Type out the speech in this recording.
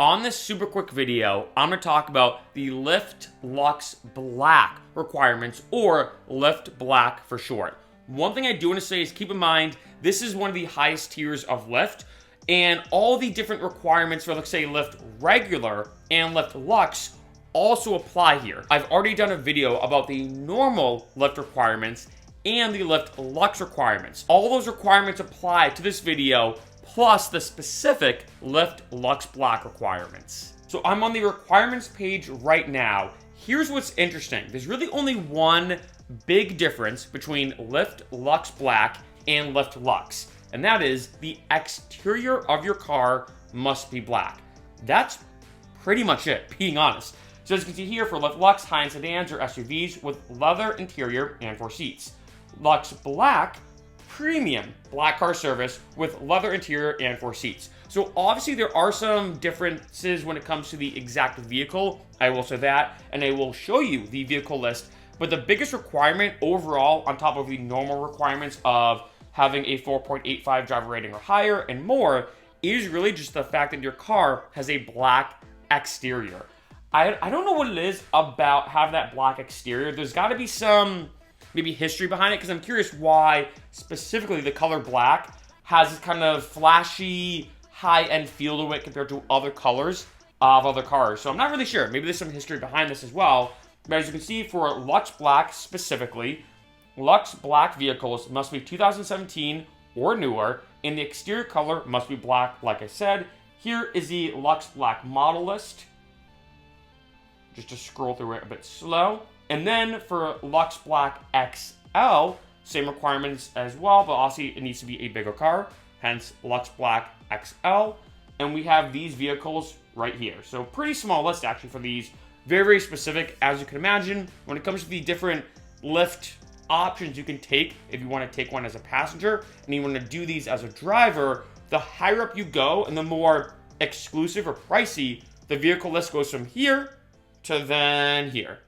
On this super quick video, I'm going to talk about the Lyft Lux Black requirements, or Lyft Black for short. One thing I do want to say is keep in mind, this is one of the highest tiers of Lyft, and all the different requirements for, let's say, Lyft Regular and Lyft Lux also apply here. I've already done a video about the normal Lyft requirements and the Lyft Lux requirements. All those requirements apply to this video, plus the specific Lyft Lux Black requirements. So I'm on the requirements page right now. Here's what's interesting. There's really only one big difference between Lyft Lux Black and Lyft Lux, and that is the exterior of your car must be black. That's pretty much it, being honest. So as you can see here, for Lyft Lux, high-end sedans or SUVs with leather interior and 4 seats. Lux Black, premium black car service with leather interior and 4 seats. So obviously there are some differences when it comes to the exact vehicle. I will say that, and I will show you the vehicle list. But the biggest requirement overall, on top of the normal requirements of having a 4.85 driver rating or higher and more, is really just the fact that your car has a black exterior. I don't know what it is about having that black exterior. There's got to be some maybe history behind it, because I'm curious why specifically the color black has this kind of flashy, high-end feel to it compared to other colors of other cars. So I'm not really sure. Maybe there's some history behind this as well. But as you can see, for Lux Black specifically, Lux Black vehicles must be 2017 or newer, and the exterior color must be black, like I said. Here is the Lux Black model list. Just to scroll through it a bit slow. And then for Lux Black XL, same requirements as well, but also it needs to be a bigger car, hence Lux Black XL. And we have these vehicles right here. So pretty small list actually for these. Very, very specific, as you can imagine. When it comes to the different Lyft options you can take, if you want to take one as a passenger and you want to do these as a driver, the higher up you go and the more exclusive or pricey the vehicle list goes from here to then here.